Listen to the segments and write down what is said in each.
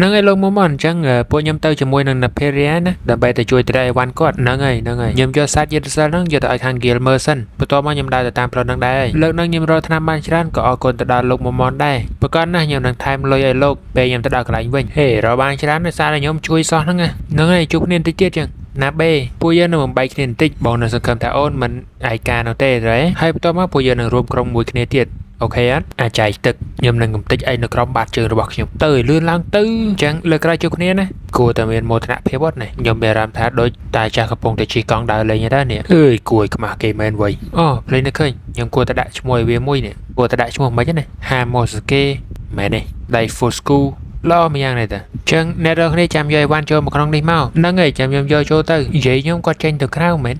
នឹងឯលោកមុំអញ្ចឹងពួកខ្ញុំទៅជាមួយនឹង Naperia ណាដើម្បីទៅជួយត្រីវ៉ាន់គាត់ហ្នឹងហើយខ្ញុំយកសាច់យិតសិលហ្នឹងយកទៅឲ្យខាង Guild មើលសិនបន្ទាប់មកខ្ញុំដើរទៅតាមផ្លូវហ្នឹងដែរលើកហ្នឹងខ្ញុំរកឆ្នាំបានច្រើនក៏អរគុណទៅដល់លោកមុំដែរប្រកាសណាស់ខ្ញុំនឹងថែមលុយឲ្យលោកពេលខ្ញុំទៅដល់កន្លែងវិញហេរកបានច្រើនដោយសារតែខ្ញុំជួយសោះហ្នឹងហ្នឹងហើយជួបគ្នាតិចទៀតចឹងណាបេពួកយើងនឹងបំបីគ្នាបន្តិចបងនៅសង្ឃឹមថាអូនមិនឯកានោះទេរ៉េហើយបន្ទាប់មកពួកយើងនឹងរួមក្រុមមួយគ្នាទៀតអូខេអត់អាចែកទឹកខ្ញុំនឹងកំតិចឯនៅក្រោមបាតជើងរបស់ខ្ញុំទៅលឿនឡើងទៅអញ្ចឹងលើក្រោយជួបគ្នាណាគួរតែមានមោទនភាពអត់ណាខ្ញុំមានអារម្មណ៍ថាដូចតាចាស់កំពុងតែជិះកង់ដើរលេងដែរនេះអើយគួរឲ្យខ្មាស់គេមែនវៃអូភ្លេងនឹកឃើញខ្ញុំគួរតែដាក់ឈ្មោះឲ្យវាមួយនេះគួរតែដាក់ឈ្មោះមិនណាហាម៉ូសកេមែនទេដៃ full school ល្អម្យ៉ាងនេះតាចឹងអ្នករកគ្នាចាំយកអីវ៉ាន់ចូលមកក្នុងនេះមកហ្នឹងហើយចាំខ្ញុំយកចូលទៅនិយាយខ្ញុំគាត់ចេញទៅក្រៅមែន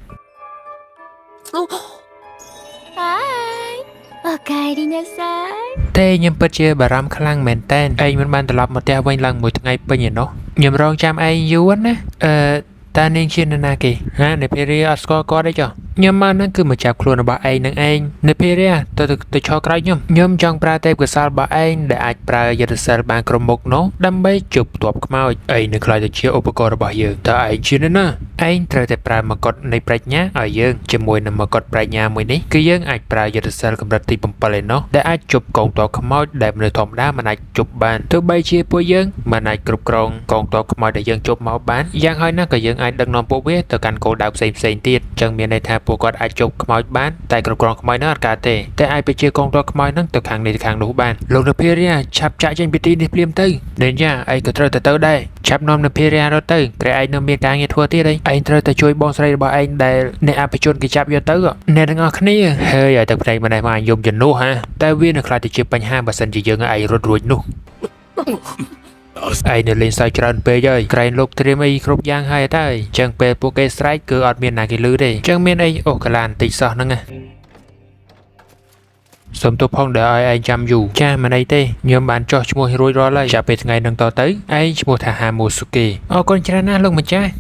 はいおかえりなさいតែខ្ញុំពិតជាបារម្ភខ្លាំងមែនតើឯងមិនបានត្រឡប់មកផ្ទះវិញឡើងមួយថ្ងៃពេញឯណោះខ្ញុំរងចាំឯងយូរណាតើនាងជានរណាគេហានៅពេលរីអត់ស្គាល់គាត់ទេចុះខ្ញុំមកហ្នឹងគឺមកចាប់ខ្លួនរបស់ឯងនឹងឯងនៅពេលរីទៅឈរក្រោយខ្ញុំចង់ប្រើទេពកសលរបស់ឯងដែលអាចប្រើយន្តសិលបានគ្រប់មុខនោះដើម្បីជប់ទ័ពខ្មោចឯងនឹងខ្លាចទៅជាឧបករណ៍របស់យើងតើឯងជានរណាឯងត្រូវតែប្រើមកុដនៃប្រាជ្ញាឲ្យយើងជាមួយនឹងមកុដប្រាជ្ញាមួយនេះគឺយើងអាចប្រើយន្តសិលកម្រិតទី7ឯណោះដែលអាចជប់កងទ័ពខ្មោចដែលមនុស្សធម្មតាមិនអាចជប់បានទោះបីជាពួកយើងមិនអាចគ្រប់គ្រងកងទ័ពខ្មោចដែលយើងជប់មកបានយ៉ាងហោចណាស់ក៏យើងអាចដឹកនាំពួកវាទៅកាន់គោលដៅផ្សេងទៀតចឹងមានន័យថាពួកគាត់អាចជប់ខ្មោចបានតែគ្រប់គ្រងខ្មោចនោះអត់កើតទេតែអាចបញ្ជាកងទ័ពខ្មោចហ្នឹងទៅខាងនេះទៅខាងនោះបានលោកនភារាឆាប់ចាក់ចេញពីទីនេះភ្លាមទៅនិយាយឯងក៏ត្រូវទៅដែរឆាប់នាំនភារារត់ទៅក្រែឯងនៅមានការងារធ្វើទៀតឯងត្រូវទៅជួយបងស្រីរបស់ឯងដែលអ្នកអភិជនគេចាប់យកទៅអ្នកទាំងអស់គ្នាហើយឲ្យទៅផ្នែកម្នេះមកយំជំនួសតែវានឹងខ្លាចទៅជាបញ្ហាបើសិនជាយើងឯងរត់រួចនោះឯងនៅលេងសើចច្រើនពេកហើយក្រែងលោកត្រៀមអីគ្រប់យ៉ាងហើយតើអញ្ចឹងពេលពួកគេស្រែកគឺអត់មានណាគេលឺទេអញ្ចឹងមានអីអូកាឡានតិចសោះហ្នឹងសូមទោសផងដែលឲ្យឯងចាំយូរចាស់មិនអីទេខ្ញុំបានចោះឈ្មោះរួចរាល់ហើយចាប់ពេលថ្ងៃហ្នឹងតទៅឯងឈ្មោះថាហាម៉ូស៊ូកេអរគុណច្រើនណាស់លោកម្ចាស់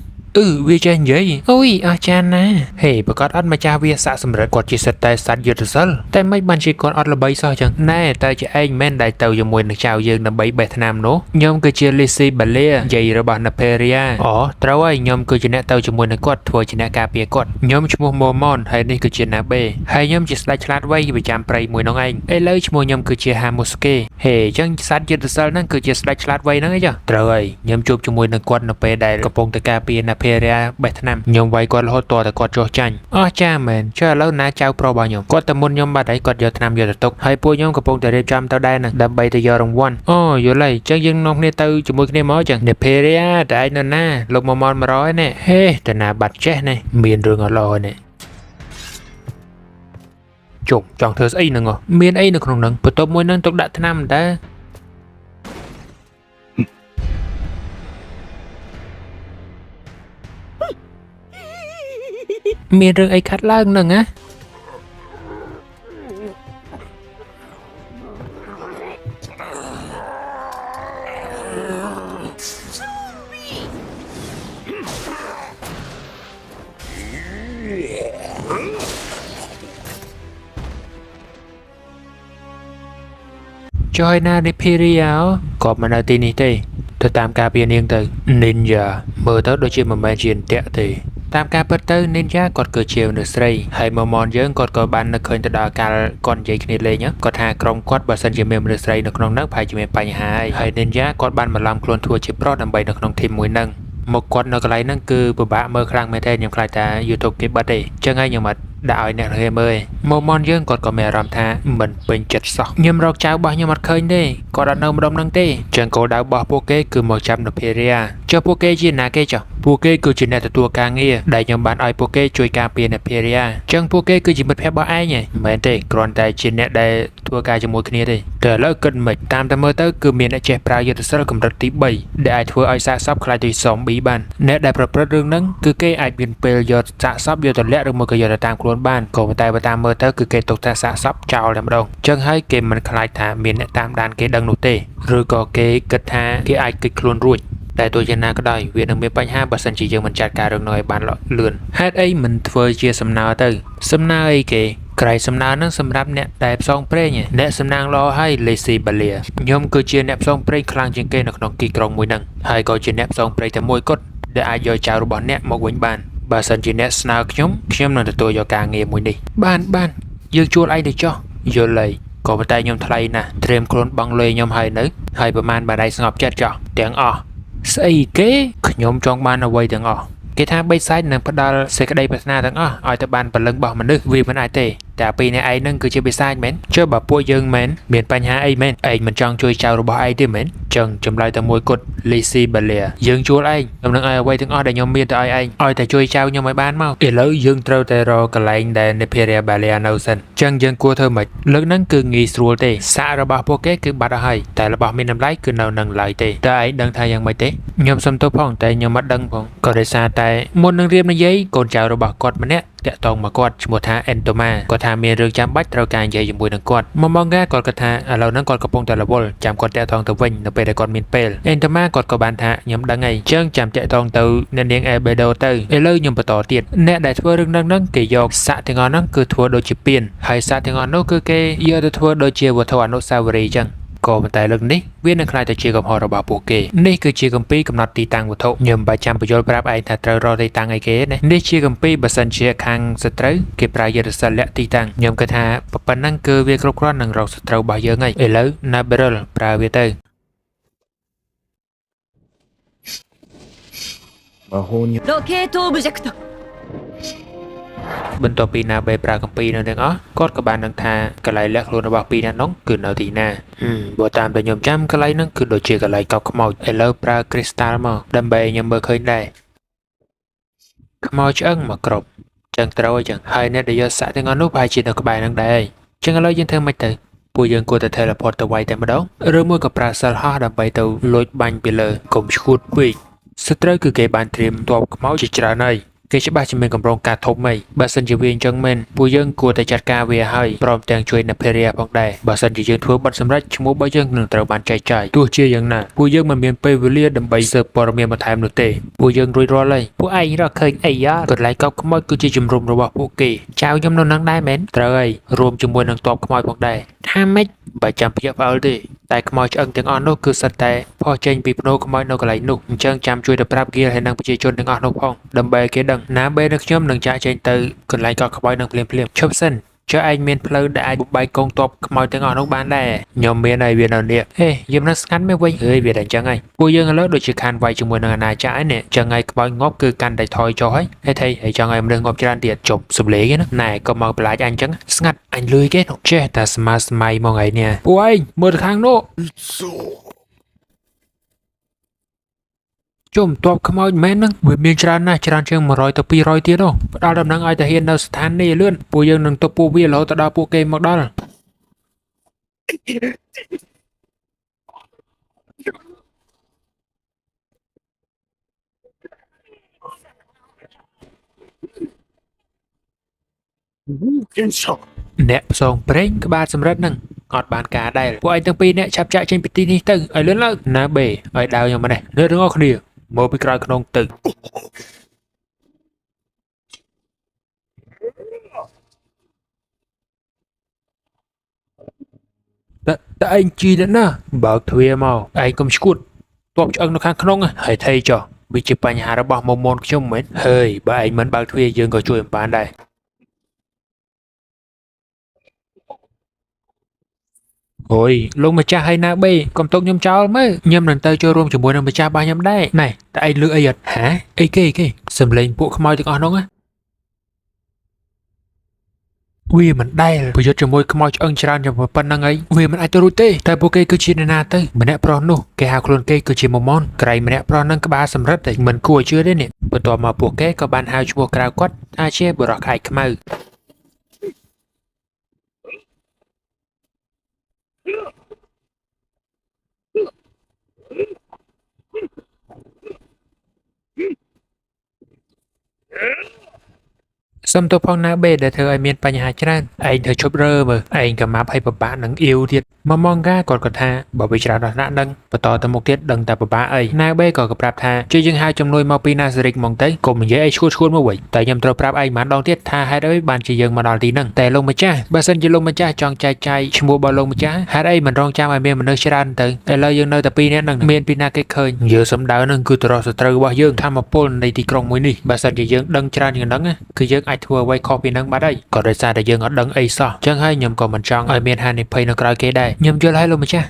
វាចេះនិយាយអូយអស្ចារ្យណាស់ហេប្រកាសអត់ម្ចាស់វាសាក់សម្រិតគាត់ជាសិតតែសัตว์យុទ្ធសិលតែមិនបានជាគាត់អត់ល្បីសោះចឹងណែតែជាឯងមិនដែលទៅជាមួយនឹងចៅយើងដើម្បីបេះថ្នាំនោះខ្ញុំគឺជា Lizzie Balia យាយរបស់ Naperia អូត្រូវហើយខ្ញុំគឺជាអ្នកទៅជាមួយនឹងគាត់ធ្វើជាអ្នកការពារគាត់ខ្ញុំឈ្មោះ Momon ហើយនេះគឺជា Nabe ហើយខ្ញុំជាស្ដេចឆ្លាតវៃប្រចាំព្រៃមួយនោះឯងឥឡូវឈ្មោះខ្ញុំគឺជា Hamusuke ហេចឹងសัตว์យុទ្ធសិលហ្នឹងគឺជាស្ដេចឆ្លាតវៃហ្នឹងឯងចាត្រូវហើយខ្ញុំជួបជាមួយនឹងគាត់នៅពេលដែលកំពុងតែការពារបេះថ្នាំខ្ញុំវាយគាត់រហូតតតែគាត់ចុះចាញ់អស់ចាមែនចុះឥឡូវណាចៅប្រុសរបស់ខ្ញុំគាត់តែមុនខ្ញុំបាត់ហើយគាត់យកថ្នាំយកទៅទុកហើយពួកខ្ញុំកំពុងតែរៀបចំទៅដែរនឹងដើម្បីទៅយករង្វាន់អូយល់ហើយចឹងយើងនាំគ្នាទៅជាមួយគ្នាមកចឹងនេភេរីតែឯងនៅណាលោកមកមក100នេះហេតាណាបាត់ចេះនេះមានរឿងអត់ល្អនេះជុំចង់ធ្វើស្អីហ្នឹងមានអីនៅក្នុងហ្នឹងបន្ទាប់មួយហ្នឹងទុកដាក់ថ្នាំតើមានរឿងអីខាត់ឡើងហ្នឹងណាចុះណានេះភីរីយ៉ាក៏មិននៅទីនេះទេទៅតាមការពារនាងទៅ Ninja មើលទៅដូចជាមិនមែនជាអន្ទាក់ទេតាមការពិតទៅ Ninja គាត់គឺជាមនុស្សស្រីហើយMomonយើងគាត់ក៏បាននឹកឃើញទៅដល់កាលគាត់និយាយគ្នាលេងគាត់ថាក្រុមគាត់បើសិនជាមានមនុស្សស្រីនៅក្នុងនោះប្រហែលជាមានបញ្ហាហើយ Ninja គាត់បានបន្លំខ្លួនធ្វើជាប្រុសដើម្បីនៅក្នុងធីមមួយហ្នឹងមកគាត់នៅកន្លែងហ្នឹងគឺពិបាកមើលខ្លាំងមែនទេខ្ញុំខ្លាចថា YouTube គេបិទទេអញ្ចឹងហើយខ្ញុំអត់ដាក់ឲ្យអ្នកគេមើលMomonយើងគាត់ក៏មានអារម្មណ៍ថាមិនពេញចិត្តសោះខ្ញុំរកចៅរបស់ខ្ញុំអត់ឃើញទេគាត់អត់នៅម្ដុំហ្នឹងទេអញ្ចឹងគោលដៅរបស់ពួកគេគឺមកចាប់Naperiaចុះពួកគេជាណាគេចុះពួកគេគឺជាអ្នកទទួលការងារដែលខ្ញុំបានឲ្យពួកគេជួយការពារNaperiaអញ្ចឹងពួកគេគឺជាមិត្តភក្តិរបស់ឯងហ៎មិនមែនទេគ្រាន់តែជាអ្នកដែលធ្វើការជាមួយគ្នាទេតែឥឡូវគិតមិនតាមតែមើលទៅគឺមានអ្នកចេះប្រើយុទ្ធសាស្ត្រកម្រិតទី3ដែលអាចធ្វើឲ្យសាកសពខ្លាចទៅ zombie បានអ្នកដែលប្រព្រឹត្តរឿងហ្នឹងគឺគេអាចមានពេលយកសាកសពយកទៅលាក់ឬមកក៏យកទៅតាមខ្លួនបានក៏តែបើតាមមើលទៅគឺគេទុកថាសាកសពចោលតែម្ដងអញ្ចឹងហើយគេមិនខ្លាចថាមានអ្នកតាមដានគេដឹងនោះទេឬក៏គេគិតថាគេអាចគេចខ្លួនរួចតែទោះយ៉ាងណាក៏ដោយវានឹងមានបញ្ហាបើសិនជាយើងមិនចាត់ការរឿងនោះឲ្យបានលឿនហេតុអីមិនធ្វើជាសំណើទៅសំណើអីគេ ក្រៃសំណាងនឹងសម្រាប់អ្នកដែលផ្សងព្រេងអ្នកសំណាងល្អហើយលេស៊ីបាលាខ្ញុំគឺជាអ្នកផ្សងព្រេងខ្លាំងជាងគេនៅក្នុងទីក្រុងមួយហ្នឹងហើយក៏ជាអ្នកផ្សងព្រេងតែមួយគត់ដែលអាចយកចៅរបស់អ្នកមកវិញបានបើសិនជាអ្នកស្នើខ្ញុំនឹងទទួលយកការងារមួយនេះបានយើងជួលឯងទៅចុះយល់ហើយក៏ប៉ុន្តែខ្ញុំថ្លៃណាស់ត្រៀមខ្លួនបង់លុយខ្ញុំហើយនៅហើយប្រហែលបាដៃស្ងប់ចិត្តចុះទាំងអស់ស្អីគេខ្ញុំចង់បានអ្វីទាំងអស់គេថាបិសាចនឹងផ្ដល់សេចក្តីប្រាថ្នាទាំងអស់ឲ្យទៅបានពលឹងរបស់មនុស្សវាមិនអាចទេតែពីអ្នកឯងនឹងគឺជាបិសាចមែនចុះបើពួកយើងមែនមានបញ្ហាអីមែនឯងមិនចង់ជួយចៅរបស់ឯងទេមែនចឹងចម្លើយតែមួយគត់លីស៊ីបាលាយើងជួលឯងខ្ញុំនឹងឲ្យអ្វីទាំងអស់ដែលខ្ញុំមានទៅឲ្យឯងឲ្យតែជួយចៅខ្ញុំឲ្យបានមកឥឡូវយើងត្រូវតែរកកន្លែងដែលនេភេរីបាលានៅសិនចឹងយើងគួរធ្វើម៉េចលើកហ្នឹងគឺងាយស្រួលទេសាករបស់ពួកគេគឺបាត់ហើយតែរបស់មានតម្លៃគឺនៅនឹងឡើយទេតើឯងដឹងថាយ៉ាងម៉េចទេខ្ញុំសុំទោសផងតែខ្ញុំមិនដឹងផងក៏ដោយសារតែមុននឹងរៀបនិយាយកូនចៅរបស់គាត់ម្នាក់តាក់ទងមកគាត់ឈ្មោះថាអេនតូម៉ាគាត់ថាមានរឿងចាំបាច់ត្រូវការនិយាយជាមួយនឹងគាត់មកម៉ងាគាត់ថាឥឡូវហ្នឹងគាត់កំពុងតែរវល់ចាំគាត់តាក់ទងទៅវិញនៅពេលដែលគាត់មានពេលអេនតូម៉ាគាត់ក៏បានថាខ្ញុំដឹងហើយចឹងចាំតាក់ទងទៅអ្នកនាងអេបេដូទៅឥឡូវខ្ញុំបន្តទៀតអ្នកដែលធ្វើរឿងហ្នឹងគេយកសាក់ទាំងអស់ហ្នឹងគឺធ្វើដូចជាពៀនហើយសាក់ទាំងអស់នោះគឺគេយកទៅធ្វើដូចជាវត្ថុអនុស្សាវរីយ៍ចឹងក៏ប៉ុន្តែលើកនេះវានឹងខ្លាចទៅជាកំហុសរបស់ពួកគេនេះគឺជាគម្ពីរកំណត់ទីតាំងវត្ថុខ្ញុំមិនបាច់ចាំបញ្យល់ប្រាប់ឯងថាត្រូវរកទីតាំងអីគេណានេះជាគម្ពីរបើសិនជាខាងសត្រូវគេប្រើយុទ្ធសាស្ត្រលាក់ទីតាំងខ្ញុំគិតថាប៉ុណ្ណឹងគឺវាគ្រប់គ្រាន់នឹងរកសត្រូវរបស់យើងហើយឥឡូវ Nabril ប្រើវាទៅ魔法にロケートオブジェクト បន្ទាប់ពីណាបេប្រើកម្ពីនឹងទាំងអស់គាត់ក៏បានដឹងថាកន្លែងលាក់ខ្លួនរបស់ពីរនាក់នោះគឺនៅទីណាបើតាមតែខ្ញុំចាំកន្លែងហ្នឹងគឺដូចជាកន្លែងកោបខ្មោចឥឡូវប្រើគ្រីស្តាល់មកដើម្បីឲ្យខ្ញុំមើលឃើញដែរខ្មោចឆ្អឹងមកគ្រប់ចឹងត្រូវអញ្ចឹងហើយអ្នកដែលយកសាក់ទាំងអស់នោះប្រហែលជានៅក្បែរហ្នឹងដែរចឹងឥឡូវយើងធ្វើម៉េចទៅពួកយើងគួរតែ teleport ទៅវាយតែម្ដងឬមួយក៏ប្រើសិលហោះដើម្បីទៅលួចបាញ់ពីលើកុំឈួតពេកសត្រូវគឺគេបានត្រៀមទ័ពខ្មោចជាច្រើនហើយគេច្បាស់ជាមានកម្រងការធំហីបើសិនជាវាអញ្ចឹងមែនពួកយើងគួរតែចាត់ការវាហើយព្រមទាំងជួយអ្នកភេរីផងដែរបើសិនជាយើងធ្វើបတ်សម្រេចឈ្មោះរបស់យើងនឹងត្រូវបានចែកចាយទោះជាយ៉ាងណាពួកយើងមិនមានពេលវេលាដើម្បីស៊ើបព័ត៌មានបន្ថែមនោះទេពួកយើងរួចរាល់ហើយពួកឯងរកឃើញអីយ៉ាកន្លែងកប់ខ្មោចគឺជាជំរំរបស់ពួកគេចៅខ្ញុំនៅនឹងដែរមែនត្រូវហើយរួមជាមួយនឹងទ័ពខ្មោចផងដែរថាម៉េចបើចាំភ្ញាក់ផ្អើលទេតែខ្មោចឆ្អឹងទាំងអស់នោះគឺសិតតែផុសចេញពីភ្នូខ្មោចនៅកន្លែងនោះអញ្ចឹងចាំជួយទៅប្រាប់ហ្គៀលហើយនិងប្រជាជនទាំងអស់នោះផងដើម្បីគេដឹងណាពេលនេះខ្ញុំនឹងចាក់ចេញទៅកន្លែងកោះខ្មោចនឹងភ្លាមឈប់សិនចុះឯងមានផ្លូវដែលអាចបំបែកកងទ័ពខ្មោចទាំងអស់នោះបានដែរខ្ញុំមានហើយវានៅនេះហេយើងនៅស្ងាត់មែនវិញវាតែអញ្ចឹងហើយពួកយើងឥឡូវដូចជាខានវាយជាមួយនឹងអាណាចក្រហើយនេះអញ្ចឹងហើយខ្មោចងាប់គឺកាន់តែថយចុះហើយហេថៃហើយចង់ឲ្យមនុស្សងាប់ច្រើនទៀតជប់សំលេងណាណែក៏មកបន្លាចអញអញ្ចឹងស្ងាត់អញលួយគេនោះចេះតែស្មាស្មៃមកថ្ងៃនេះពួកឯងមើលទៅខាងនោះជុំតបខ្មោចមែនហ្នឹងវាមានច្រើនណាស់ច្រើនជាង100ទៅ200ទៀតនោះផ្ដល់ដំណឹងឲ្យតាហ៊ាននៅស្ថាននេះលឿនពួកយើងនឹងទប់ពួកវារហូតដល់ពួកគេមកដល់អ្នកផ្សងព្រេងក្បាលសម្រិតហ្នឹងអត់បានការដែរពួកឯងទាំងពីរអ្នកឆាប់ចាក់ចេញពីទីនេះទៅឲ្យលឿនឡើងណាបេឲ្យដាវខ្ញុំម្នេះអ្នកទាំងអស់គ្នាមកពីក្រោយខ្នងទៅតែឯងជីណាបើកទ្វារមកឯងកុំឈួតទ័ពឆ្អឹងនៅខាងក្នុងហើយថៃចុះវាជាបញ្ហារបស់មុំមនខ្ញុំមែនហើយបើឯងមិនបើកទ្វារយើងក៏ជួយមិនបានដែរអូយលោកម្ចាស់ហើយណាបេកុំទុកខ្ញុំចោលមើលខ្ញុំនឹងទៅចូលរួមជាមួយនឹងម្ចាស់របស់ខ្ញុំដែរណែតែឯងលឺអីអត់ហាអីគេសំលេងពួកខ្មោចទាំងអស់នោះវាមិនដែលប្រយុទ្ធជាមួយខ្មោចឆ្អឹងច្រើនយ៉ាងប៉ុណ្្នឹងហើយវាមិនអាចទៅរួចទេតែពួកគេគឺជានរណាទៅម្នាក់ប្រុសនោះគេហៅខ្លួនគេគឺជាមុំមនក្រៃម្នាក់ប្រុសនឹងក្បាលសម្រិតតែមិនគួរជឿទេនេះបន្ទាប់មកពួកគេក៏បានហៅឈ្មោះក្រៅគាត់ថាជាបុរសខែកខ្មៅសុំទោសផងណាបេដែលធ្វើឲ្យមានបញ្ហាច្រើនឯងធ្វើឈប់រើមើលឯងក៏ម៉ាប់ឲ្យពិបាកនឹងអ៊ីវទៀត មកម៉ងកាគាត់ក៏ថាបើវាច្រើនដល់ថ្នាក់ហ្នឹងបន្តទៅមុខទៀតដឹងតែពិបាកអីណាបេក៏ប្រាប់ថាជួយយើងហៅជំនួយមកពីណាសេរីកហ្មងទៅកុំនិយាយអីឈួតមកវិញតែខ្ញុំត្រូវប្រាប់ឯងម្ដងទៀតថាហេតុអីបានជាយើងមកដល់ទីហ្នឹងតែលោកម្ចាស់បើសិនជាលោកម្ចាស់ចង់ចែកចាយឈ្មោះរបស់លោកម្ចាស់ហេតុអីមិនរងចាំឲ្យមានមនុស្សច្រើនទៅឥឡូវយើងនៅតែពីរនាក់ហ្នឹងមានពីណាគេឃើញយើងសំដៅហ្នឹងគឺទៅរកសត្រូវរបស់យើងធម្មពលនៃទីក្រុងមួយនេះបើសិនជាយើងដឹងច្រើនជាងហ្នឹងគឺយើងអាចធ្វើអ្វីខុសពីហ្នឹងបាត់ហើយក៏ដោយសារតែយើងអត់ដឹងអីសោះអញ្ចឹងហើយខ្ញុំក៏មិនចង់ឲ្យមានហានិភ័យនៅក្រៅគេដែរខ្ញុំយល់ហើយលោកម្ចាស់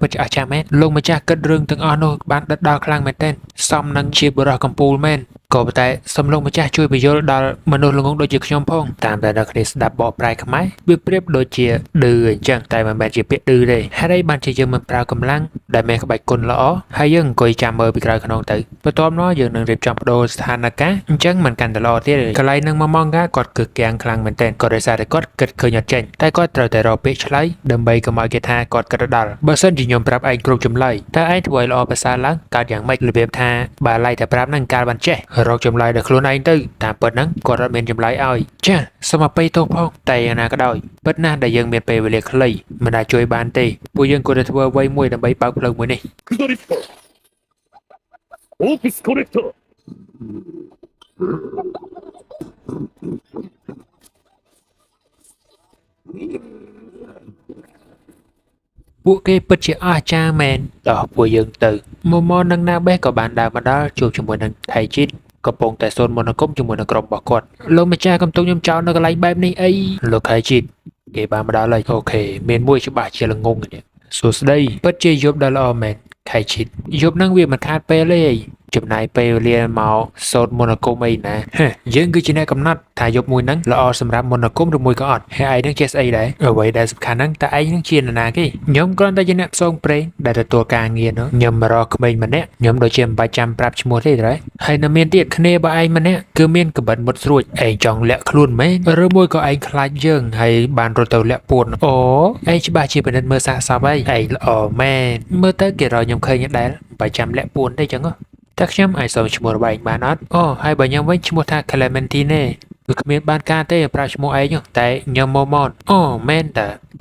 ពិតជាអស្ចារ្យមែនលោកម្ចាស់គិតរឿងទាំងអស់នោះបានដិតដល់ខ្លាំងមែនទែនសមនឹងជាបុរសកំពូលមែនក៏ប៉ុន្តែសំឡុងម្ចាស់ជួយបញ្យល់ដល់មនុស្សល្ងងដូចជាខ្ញុំផងតាមតែដល់គ្នាស្ដាប់បកប្រែខ្មែរវាប្រៀបដូចជាឌឺអញ្ចឹងតែមិនមែនជាពាក្យឌឺទេហេតុអីបានជាយើងមិនប្រើកម្លាំងដែលមានក្បាច់គុណល្អហើយយើងអង្គុយចាំមើលពីក្រៅខ្នងទៅបន្ទាប់មកយើងនឹងរៀបចំបដូរស្ថានភាពអញ្ចឹងមិនកាន់តែល្អទៀតកន្លែងនឹងមកម៉ងកាគាត់គឺគាំងខ្លាំងមែនទែនក៏ដោយសារតែគាត់គិតឃើញអត់ចេញតែគាត់ត្រូវតែរកពាក្យឆ្លើយដើម្បីកុំឲ្យគេថាគាត់គិតដល់បើសិនជាខ្ញុំប្រាប់ឯងគ្រប់ចម្លើយតើឯងធ្វើឲ្យល្អប្រសើរឡើងកើតយ៉ាងម៉េចរបៀបថាបើឡៃតែប្រាប់នឹងកាលបានចេះរកចម្លើយដល់ខ្លួនឯងទៅតាមពិតហ្នឹងគាត់អត់មានចម្លើយឲ្យចាសូមអភ័យទោសផងតែយ៉ាងណាក៏ដោយពិតណាស់ដែលយើងមានពេលវេលាខ្លីមិនអាចជួយបានទេពួកយើងគួរតែធ្វើអ្វីមួយដើម្បីបើកផ្លូវមួយនេះクドリットオープスコネクト ពួកគេពិតជាអស្ចារ្យមែនដល់ពួកយើងទៅមកនឹងណាបេះក៏បានដើរមកដល់ជួបជាមួយនឹងថៃជីតកំពុងតែសូនមន្តអាគមជាមួយនឹងក្រុមរបស់គាត់លោកម្ចាស់កំទុំខ្ញុំចោលនៅកន្លែងបែបនេះអីលោកថៃជីតគេបានមកដល់ហើយអូខេមានមួយច្បាស់ជាល្ងងនេះសួស្ដីពិតជាយប់ដ៏ល្អមែនថៃជីតយប់ហ្នឹងវាមិនខាតពេលទេចំណាយពេលវេលាមកសូត្រមន្តអាគមអីណាយើងគឺជាអ្នកកំណត់ថាយប់មួយហ្នឹងល្អសម្រាប់មន្តអាគមឬមួយក៏អត់ហើយឯងនឹងចេះស្អីដែរអ្វីដែលសំខាន់ហ្នឹងតើឯងនឹងជានរណាគេខ្ញុំគ្រាន់តែជាអ្នកផ្សងព្រេងដែលទទួលការងារនោះខ្ញុំមករកក្មេងម្នាក់ខ្ញុំដូចជាមិនបាច់ចាំប្រាប់ឈ្មោះទេដែរហើយនៅមានទៀតគ្នាបើឯងម្នាក់គឺមានក្បិនមុតស្រួចឯងចង់លាក់ខ្លួនមែនឬមួយក៏ឯងខ្លាចយើងហើយបានរត់ទៅលាក់ពួនអូឯងច្បាស់ជាពិនិត្យមើលសាកសពហើយឯងល្អមែនមើលទៅគេរកខ្ញុំឃើញដែរបើចាំលាក់ពួនទេចឹងតែខ្ញុំអាចសុំឈ្មោះរបស់ឯងបានអត់អូហើយបើខ្ញុំវិញឈ្មោះថា Clementine គឺគ្មានបានការទេប្រាប់ឈ្មោះឯងតែខ្ញុំម៉នអូមែន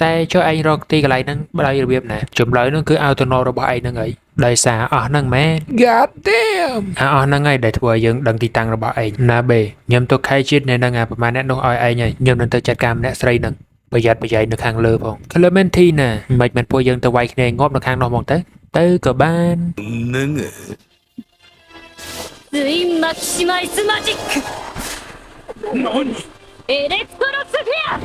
តែចុះឯងរកទីកន្លែងហ្នឹងដោយរបៀបណាចម្លើយហ្នឹងគឺ autonom របស់ឯងហ្នឹងអីដោយសារអស់ហ្នឹងមែន God damn អស់ហ្នឹងហើយដែលធ្វើឲ្យយើងដឹងទីតាំងរបស់ឯងណាបេខ្ញុំទៅខៃជាតិនៅនឹងប្រហែលអ្នកនោះឲ្យឯងហើយខ្ញុំនឹងទៅចាត់ការម្នាក់ស្រីហ្នឹងប្រយ័ត្នប្រយែងនៅខាងលើផង Clementine ណាមិនមែនពួកយើងទៅវាយគ្នាងាប់នៅខាងនោះហ្មងទៅក៏បាន ヌグツインマキシマイスマジック何エレクトロスフェア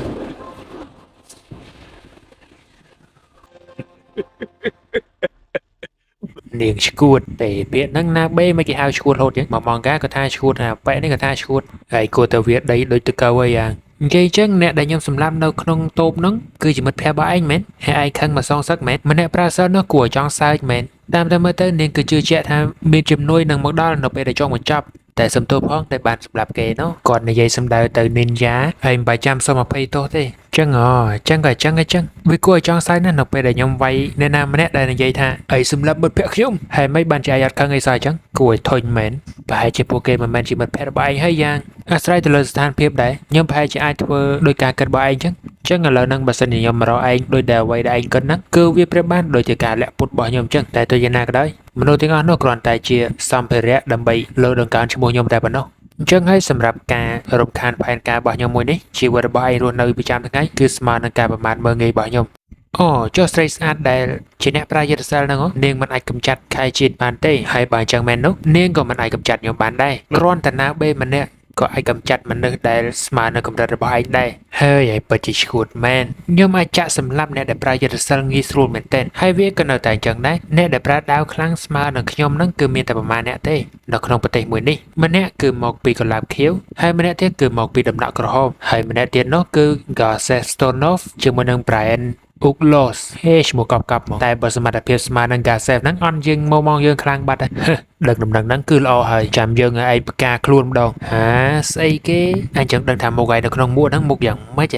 នាងឈួតទេពាក្យហ្នឹងណាបេមិនគេហៅឈួតរហូតចឹងមកម៉ងកាក៏ថាឈួតណាប៉ែនេះក៏ថាឈួតហើយគួរទៅវាដីដូចទៅកៅអីយ៉ាងនិយាយចឹងអ្នកដែលខ្ញុំសម្លាប់នៅក្នុងតូបហ្នឹងគឺជាមិត្តភក្តិរបស់ឯងមែនហើយឯងខឹងមកសងសឹកមែនម្នាក់ប្រើសិលនោះគួរចង់សើចមែនតាមតែមើលទៅនាងគឺជឿជាក់ថាមានជំនួយនឹងមកដល់នៅពេលដែលចង់បញ្ចប់តែសំទោសផងតែបានសម្លាប់គេនោះគាត់និយាយសម្ដៅទៅនីនយ៉ាហើយមិនបាច់ចាំសុំអភ័យទោសទេចឹងវាគួរឲ្យចង់សើចណាស់នៅពេលដែលខ្ញុំវាយអ្នកណាម្នាក់ដែលនិយាយថាអីសម្លាប់មិត្តភក្តិខ្ញុំហើយមិនបានជាអាយអត់ខឹងអីសោះអញ្ចឹងគួរឲ្យធុញមែនប្រហែលជាពួកគេមិនមែនជាមិត្តភក្តិរបស់ឯងហើយយ៉ាងអាស្រ័យទៅលើស្ថានភាពដែរខ្ញុំប្រហែលជាអាចធ្វើដោយការគិតរបស់ឯងចឹងឥឡូវហ្នឹងបើសិនជាខ្ញុំមករកឯងដោយដែលអ្វីដែលឯងគិតហ្នឹងគឺវាប្រៀបបានដូចជាការលាក់ពុតរបស់ខ្ញុំចឹងតែទោះយ៉ាងណាក៏ដោយមនុស្សទាំងអស់នោះគ្រាន់តែជាសម្ភារៈដើម្បីលើកដង្កើងឈ្មោះខ្ញុំតែប៉ុណ្ណោះអញ្ចឹងហើយសម្រាប់ការរំខានផែនការរបស់ខ្ញុំមួយនេះជីវិតរបស់ឯងរស់នៅប្រចាំថ្ងៃគឺស្មើនឹងការប្រមាថមើលងាយរបស់ខ្ញុំអូចុះស្រីស្អាតដែលជាអ្នកប្រាយិទ្ធសិលហ្នឹងនាងមិនអាចកម្ចាត់ខែជាតិបានទេហើយបើអញ្ចឹងមែននោះនាងក៏មិនអាចកម្ចាត់ខ្ញុំបានដែរគ្រាន់តែណាបេម្នាក់ក៏អាចកម្ចាត់មនុស្សដែលស្មើនឹងកម្រិតរបស់ឯងដែរហើយឯងពិតជាឈួតមែនខ្ញុំអាចចាក់សម្លាប់អ្នកដែលប្រើយុទ្ធសាស្ត្រងាយស្រួលមែនទែនហើយវាក៏នៅតែអញ្ចឹងដែរអ្នកដែលប្រើដាវខ្លាំងស្មើនឹងខ្ញុំនឹងគឺមានតែប្រមាណអ្នកទេនៅក្នុងប្រទេសមួយនេះម្នាក់គឺមកពីកូឡាបខៀវហើយម្នាក់ទៀតគឺមកពីដំណាក់ក្រហមហើយម្នាក់ទៀតនោះគឺ Garces Stonov ជាមួយនឹង Brian Uglos ហេឈ្មោះកប់មកតែបើសមត្ថភាពស្មើនឹង Garces ហ្នឹងអត់យើងមកយើងខ្លាំងបាត់ហើយដឹកដំណឹងហ្នឹងគឺល្អហើយចាំយើងឲ្យឯងផ្កាខ្លួនម្ដងហាស្អីគេអញ្ចឹងដឹងថាមុខឯងនៅក្នុងមួកហ្នឹងមុខយ៉ាងម៉េច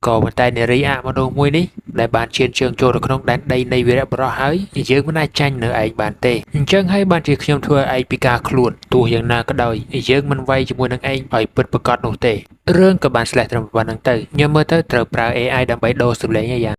ក៏ប៉ុន្តែនារីអាមនុស្សមួយនេះដែលបានឈានជើងចូលទៅក្នុងដែនដីនៃវីរៈបុរសហើយយើងមិនអាចចាញ់នៅឯងបានទេអញ្ចឹងហើយបានជាខ្ញុំធ្វើឲ្យឯងពិការខ្លួនទោះយ៉ាងណាក៏ដោយយើងមិនវាយជាមួយនឹងឯងឲ្យពិតប្រាកដនោះទេរឿងក៏បានឆ្លេះត្រឹមប៉ុណ្្នឹងទៅខ្ញុំមើលទៅត្រូវប្រើ AI ដើម្បីដូរសម្លេងឯយ៉ាង